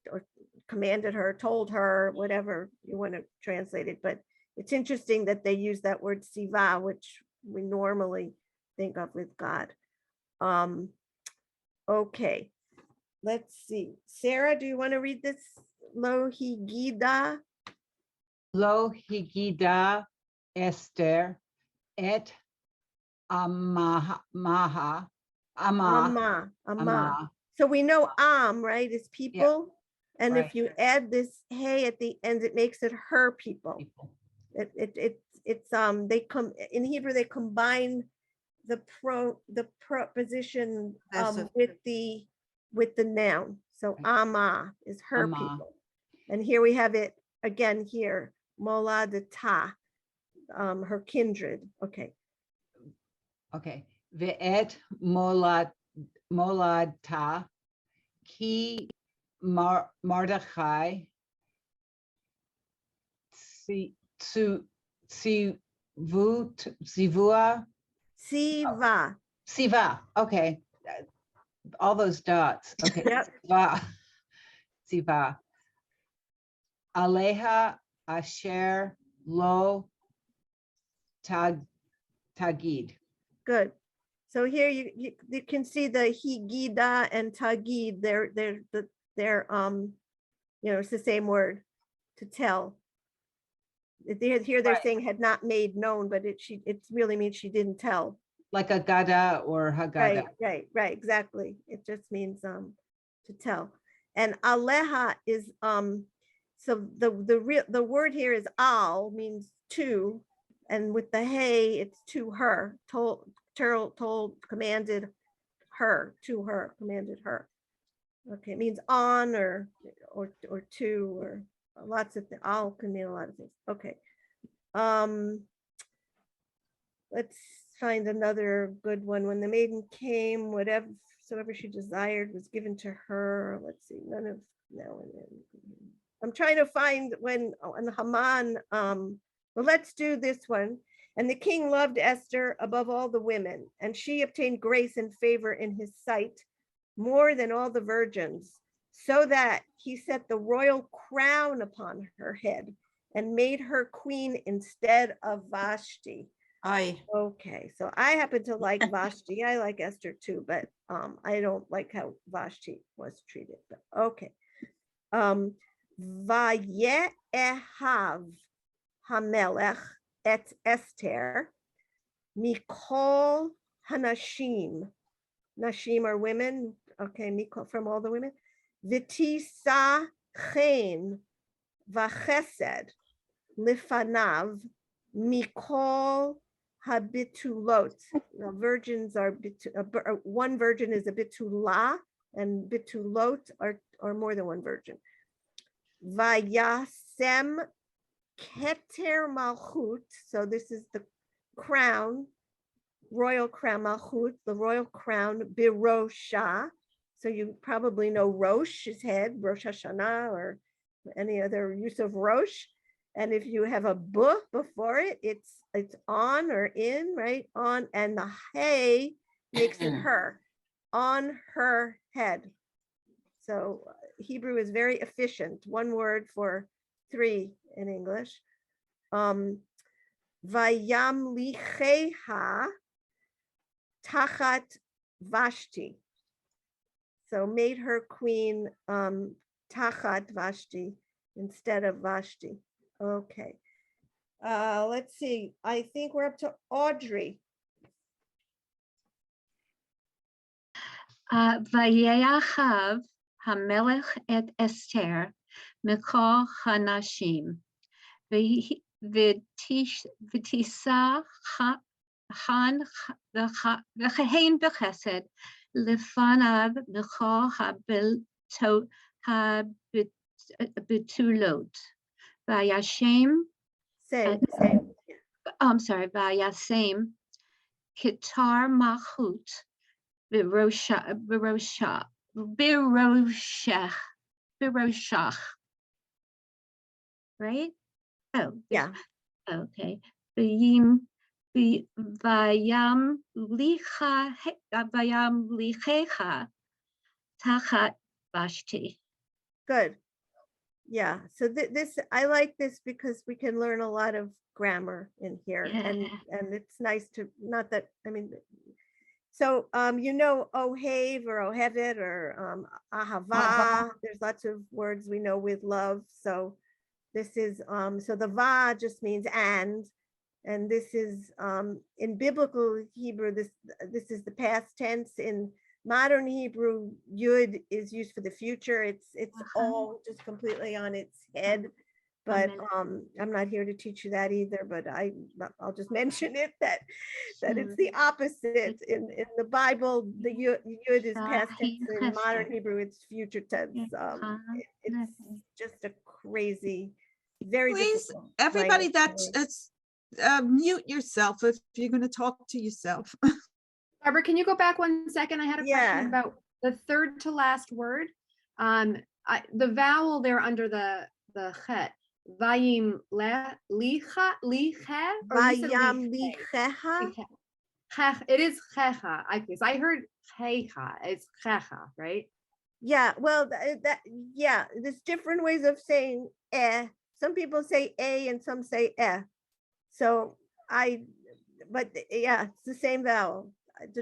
commanded her, told her, whatever you want to translate it. But it's interesting that they use that word tsiva, which we normally think of with God. Okay, let's see. Sarah, do you want to read this? Lo higida. Lo higida Esther et ama. So we know right, is people. And right. if you add this hey at the end, it makes it her people. It's they come in Hebrew, they combine the preposition with the noun. So ama is her people. And here we have it again here, moladata, her kindred. Okay. Okay. Ve'et moladta ki Mardechai Sivua Siva. Siva. Okay. All those dots. Okay. Yep. Siva. Aleha Asher Lo Tagid. Good. So here you can see the higida and tagid. They're it's the same word, to tell. Here they're Right. saying had not made known, but it really means she didn't tell. Like a gada or hagada. Right, exactly. It just means to tell. And aleha is so the word here is al, means to, and with the hey it's to her, told, commanded her, to her, commanded her. Okay, it means on or to, or lots of things. Al can mean a lot of things. Okay. Let's find another good one. When the maiden came, whatsoever she desired was given to her. Let's see, none of now and then. I'm trying to find when Haman, well, let's do this one. And the king loved Esther above all the women, and she obtained grace and favor in his sight more than all the virgins, so that he set the royal crown upon her head and made her queen instead of Vashti. Okay, so I happen to like Vashti. I like Esther too, but I don't like how Vashti was treated. But okay. Vaye'ehav Hamelech et Esther mikol hanashim. Nashim are women. Okay, mikol from all the women. Vitisa chen vachesed lifanav mikol habitulot. Now, virgins are one virgin is a bitula, and bitulot are more than one virgin. Vayasem keter malchut. So this is the crown, royal crown, malchut, the royal crown, birosha. So you probably know Rosh is head, Rosh Hashanah, or any other use of Rosh. And if you have a bu before it, it's on or in, right? On, and the hey makes it her, on her head. So Hebrew is very efficient. One word for three in English. Vayam licheha tachat Vashti. So made her queen tachat Vashti instead of Vashti. Okay. Let's see. I think we're up to Audrey. Vayeachav Hamelech et Esther mikol hanashim v'tisa han v'chein b'chesed lefanav mikol habitulot vayashem. Same. I'm sorry. Vayasem kitar malchut. Biroshach. Right? Oh, yeah. Okay. Vayam lichecha tachat Vashti. Good. Yeah. So this, I like this because we can learn a lot of grammar in here, and it's nice to, not that, I mean, so ohev or ohevet or ahava, there's lots of words we know with love. So this is so the va just means and this is in biblical Hebrew, this is the past tense. In modern Hebrew, yud is used for the future. It's all just completely on its head. But Amen. I'm not here to teach you that either, but I'll just mention it that it's Mm. the opposite. In the Bible, the yud is past tense. Shahid In modern chesed. Hebrew, it's future tense. It's Nefesh. just a crazy, very Please, difficult everybody language to that's, mute yourself if you're gonna talk to yourself. Barbara, can you go back 1 second? I had a question Yeah. about the third to last word. The vowel there under the chet, vayim licha, liche, or you said Vayam liche? licheha. It is checha. I heard checha. It's checha, right? Yeah, well, yeah, there's different ways of saying eh. Some people say a and some say eh. So but yeah, it's the same vowel.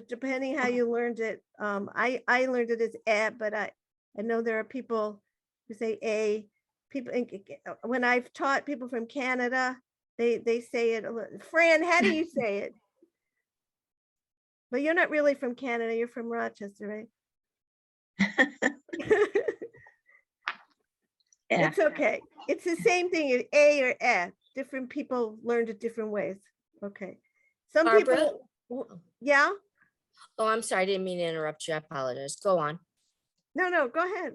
Depending how you learned it. I learned it as eh, but I know there are people who say a. People when I've taught people from Canada, they say it a little. Fran, how do you say it? But you're not really from Canada. You're from Rochester, right? It's okay. It's the same thing, A or F. Different people learned it different ways. Okay. Some Barbara? people, yeah? Oh, I'm sorry. I didn't mean to interrupt you. I apologize. Go on. No, go ahead.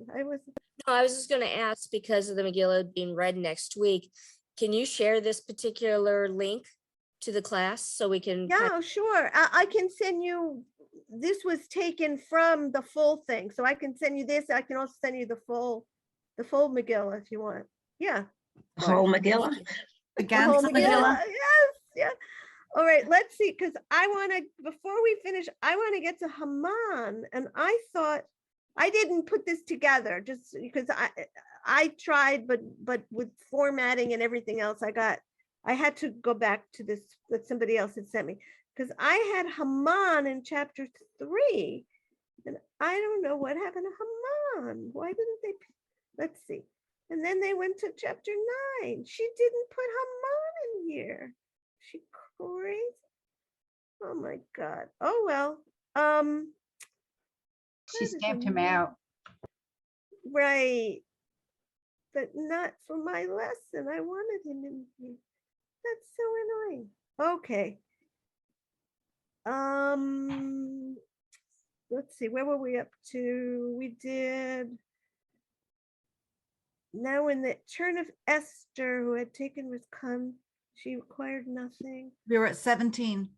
No, I was just going to ask because of the Megillah being read next week. Can you share this particular link to the class so we can? Yeah, sure. I can send you, this was taken from the full thing. So I can send you this. I can also send you the full Megillah if you want. Yeah. Whole Megillah? The whole Against Megillah. Yes, yeah. All right, let's see, because I want to, before we finish, I want to get to Haman. And I thought, I didn't put this together just because I tried, but with formatting and everything else, I had to go back to this that somebody else had sent me. Because I had Haman in chapter 3. And I don't know what happened to Haman. Why didn't they, let's see. And then they went to chapter 9. She didn't put Haman in here. She crazy. Oh my God. Oh well. She where did stamped him Haman- out. Right. But not for my lesson. I wanted him in here. That's so annoying. Okay. Let's see, where were we up to? We did. Now in the turn of Esther, who had taken with she required nothing. We were at 17.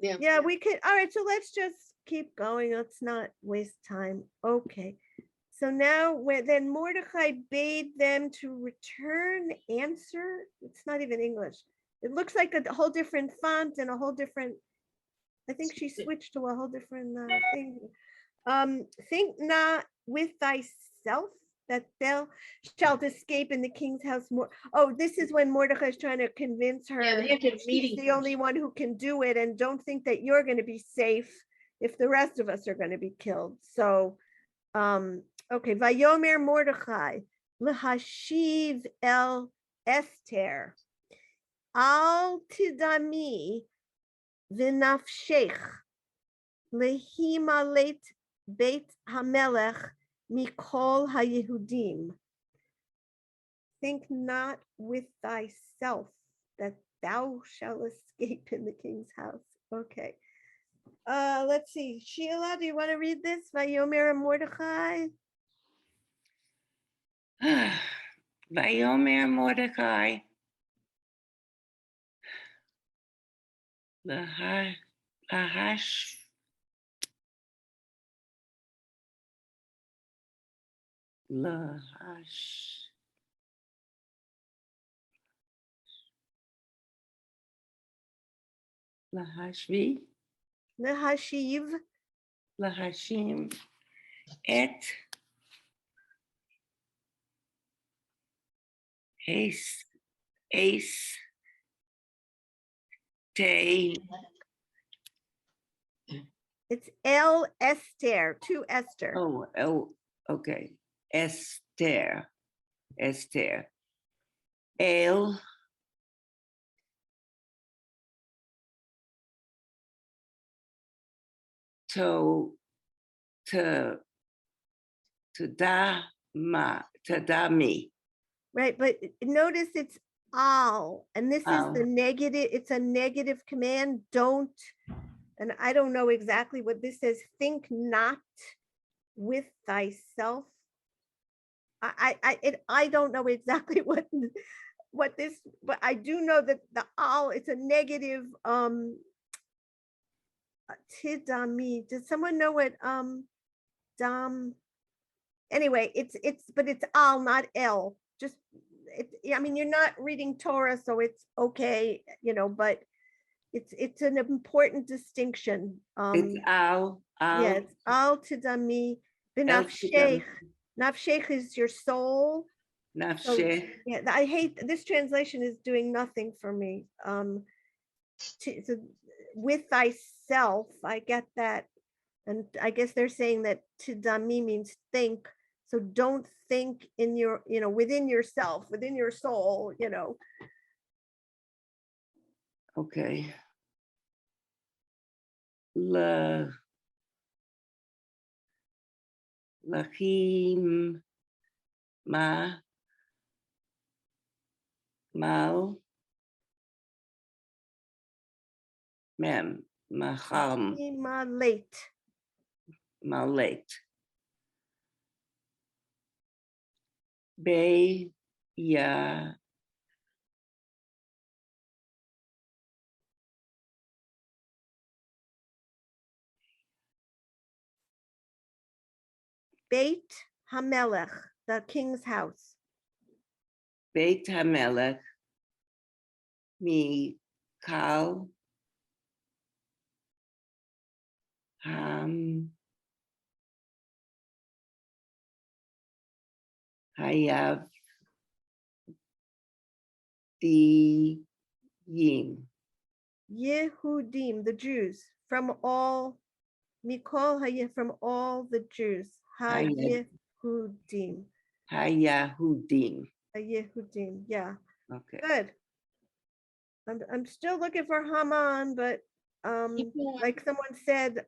Yeah, we could. All right, so let's just keep going. Let's not waste time. Okay. So now then Mordecai bade them to return answer. It's not even English. It looks like a whole different font and a whole different, I think she switched to a whole different thing. Think not with thyself that thou shalt escape in the king's house more. Oh, this is when Mordecai is trying to convince her Yeah, they have to have she's meeting the first. only one who can do it, and don't think that you're going to be safe if the rest of us are going to be killed. So, okay, Vayomer Mordecai lehashiv el Esther al tidami v'nafshech lehimalet Beit Hamelech Mikol HaYehudim. Think not with thyself that thou shalt escape in the king's house. Okay. Let's see. Sheila, do you want to read this? Vayomer Mordecai. Vayomer Mordecai. Lahash. Lahashvi. Lehashiv. Lahashim. Et. Ace. Day. It's El Esther, to Esther. Oh, okay. Esther. El. To da me. right? But notice it's al, and this is the Al. negative, it's a negative command, don't. And I don't know exactly what this says, think not with thyself. I don't know exactly what this, but I do know that the al, it's a negative, tidami. Does someone know what, dam? Anyway, but it's al, not el. Just, I mean, you're not reading Torah, so it's okay, but it's an important distinction. It's al, Yeah, it's al tidami binafshech. Nafshech is your soul. So, nafshech, yeah, I hate this translation is doing nothing for me. So with thyself, I get that, and I guess they're saying that tidami means think. So don't think in your, within yourself, within your soul, okay. La, lachim, ma, mal, mem, maham, late. malet. Be, ya, Beit Hamelech, the king's house. Beit HaMelech, mi, kal, ham, hayav, di, yim. Yehudim, the Jews, from all, Mikol from all the Jews. Hayed. Yehudim. Hayahudim. Yehudim, yeah. Okay. Good. I'm still looking for Haman, but Keep going. like someone said,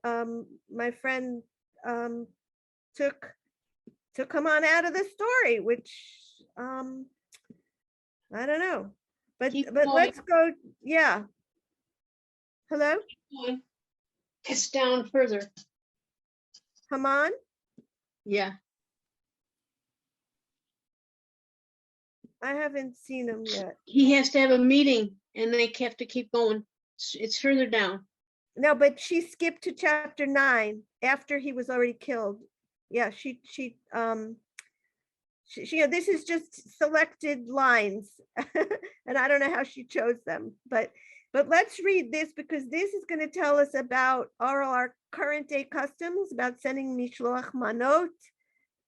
my friend took Haman out of the story, which I don't know. But Keep but going. let's go. Yeah. Hello, Going. It's down further. Haman. Yeah. I haven't seen him yet. He has to have a meeting and they have to keep going. It's further down. No, but she skipped to chapter 9 after he was already killed. Yeah, she this is just selected lines and I don't know how she chose them, but let's read this because this is going to tell us about our current day customs about sending mishloach manot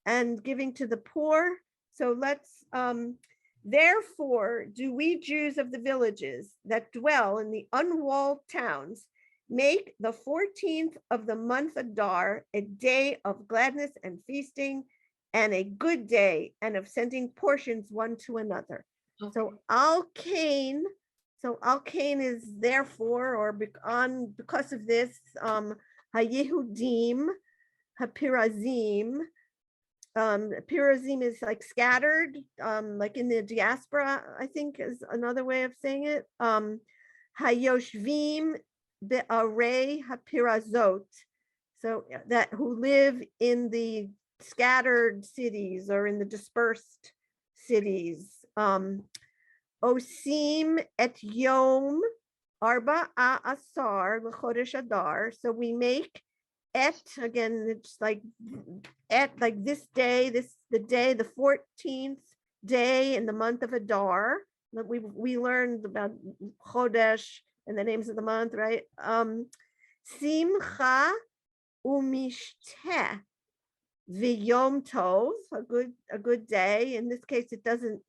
and giving to the poor. So let's therefore do we Jews of the villages that dwell in the unwalled towns make the 14th of the month Adar a day of gladness and feasting and a good day and of sending portions one to another. Okay. So Al-Kain, is therefore or because of this, Ha-Yehudim, Ha-Pirazim, Pirazim is like scattered, like in the diaspora, I think is another way of saying it. Hayoshvim be'arei hapirazot, so that who live in the scattered cities or in the dispersed cities. Osim et yom arba asar l'chodesh adar. So we make et, again, it's like at like this day, the 14th day in the month of Adar. We learned about Chodesh and the names of the month, right? Simcha umishteh v'yom tov, a good day. In this case, it doesn't.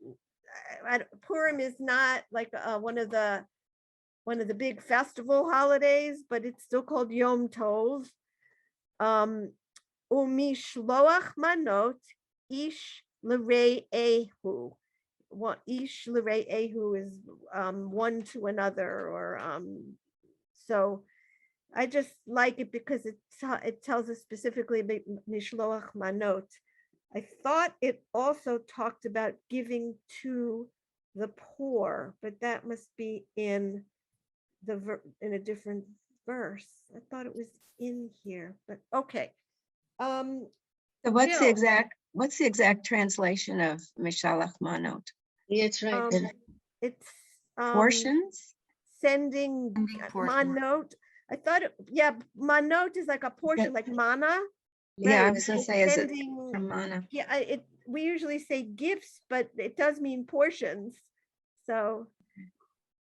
Purim is not like one of the big festival holidays, but it's still called Yom Tov. Umishloach manot ish l're'ehu. Ish l're'ehu is one to another, or so I just like it because it tells us specifically about mishloach manot. I thought it also talked about giving to the poor, but that must be in in a different verse. I thought it was in here, but okay. So Jill, what's the exact translation of Mishalach Manot? Yeah, it's right. it's Portions? sending portion. manot. I thought, manot is like a portion, like mana. Yeah, I right? was gonna It's say, is it sending- from Mana? Yeah, we usually say gifts, but it does mean portions. So,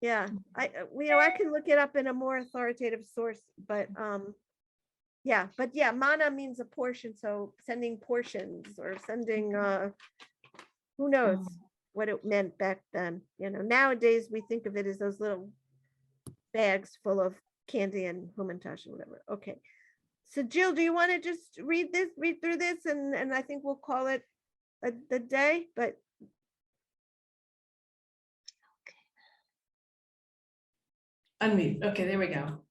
yeah, I can look it up in a more authoritative source, but yeah, mana means a portion, so sending portions or sending who knows what it meant back then. Nowadays we think of it as those little bags full of candy and Humantash or whatever. Okay. So Jill, do you want to just read through this, and I think we'll call it the day, but Unmute. Okay, there we go.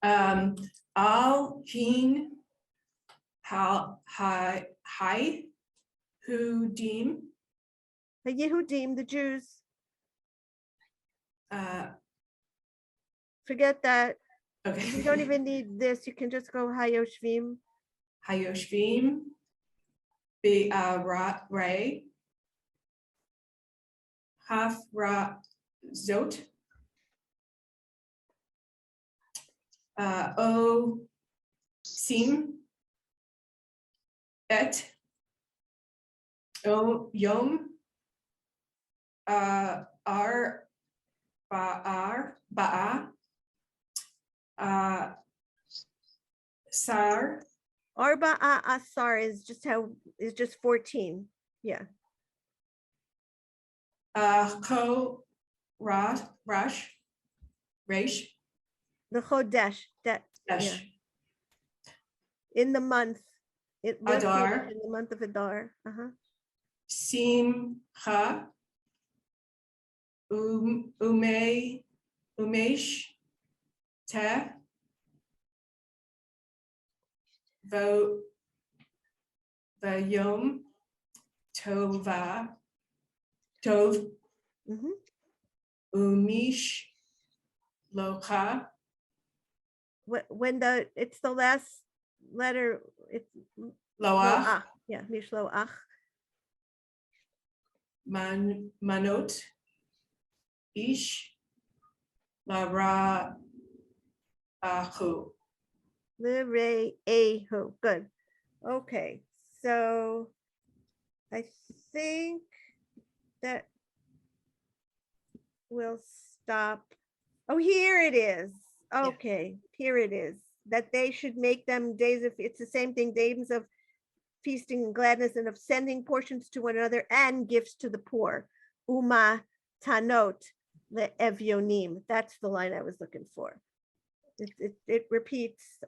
Al Hin Hi Hudim. the Yehudim, the Jews, forget that. Okay. You don't even need this. You can just go Hayoshvim. Hayoshvim. Ray. Hafra Zot. O Sim. Et. O Yom. Ar. Ba'a. Sar. Arba Asar is just 14. Yeah. Ko Rash. Resh. The Chodesh, that yeah. In the month. It was Adar. in the month of Adar. Simcha. Umesh. Te. Vayom. Tov. Umish. Locha. When it's the last letter, it's Loach. Yeah, Mishloach. Manot. Ish. Lara. Ahu. Ehu. Good. Okay, so I think that we'll stop. Oh, here it is. Okay, here it is. That they should make them days of, it's the same thing, days of feasting and gladness and of sending portions to one another and gifts to the poor. Uma tanot le'evyonim. That's the line I was looking for. It repeats,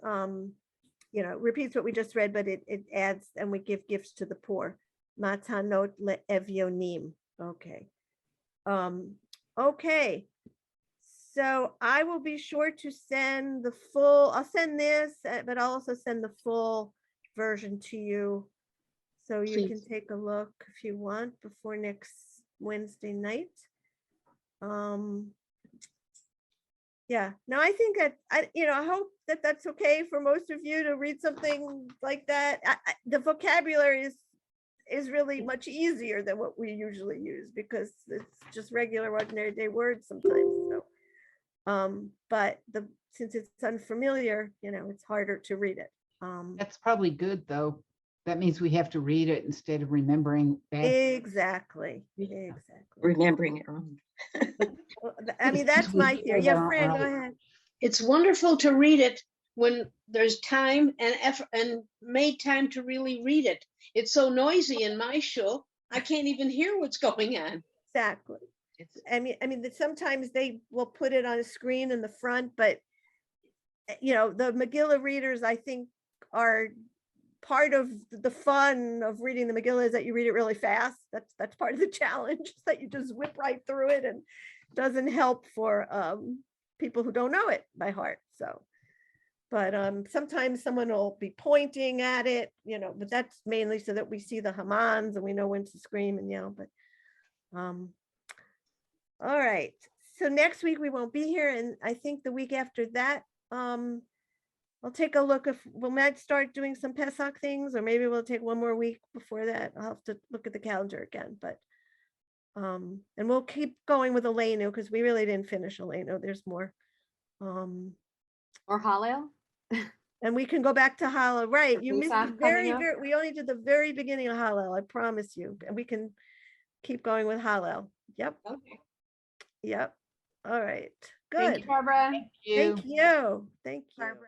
repeats what we just read, but it adds, and we give gifts to the poor. Matanot le'evyonim. Okay. Okay. So I will be sure to send the full, I'll send this, but I'll also send the full version to you. So you can take a look if you want before next Wednesday night. Yeah, no, I think that, I hope that that's okay for most of you to read something like that. The vocabulary is really much easier than what we usually use because it's just regular ordinary day words sometimes. So, but since it's unfamiliar, it's harder to read it. That's probably good, though. That means we have to read it instead of remembering bad. Exactly. Remembering it wrong. I mean, that's my theory. Yeah, Fran, go ahead. It's wonderful to read it when there's time and effort and made time to really read it. It's so noisy in my show, I can't even hear what's going on. Exactly. I mean, that sometimes they will put it on a screen in the front, but the Megillah readers, I think, are part of the fun of reading the Megillah is that you read it really fast. That's part of the challenge, that you just whip right through it, and doesn't help for people who don't know it by heart. So, But sometimes someone will be pointing at it, but that's mainly so that we see the Hamans and we know when to scream and yell, but all right. So next week we won't be here, and I think the week after that, I'll take a look if we might start doing some Pesach things, or maybe we'll take one more week before that. I'll have to look at the calendar again, but and we'll keep going with Elenu because we really didn't finish Elenu. There's more. Or Hallel? And we can go back to Hallel. Right. You missed the Pesach coming very, up. we only did the very beginning of Hallel, I promise you. And we can keep going with Hallel. Yep. Okay. Yep. All right. Thank Good. you, Barbara. Thank you. Thank you. Barbara.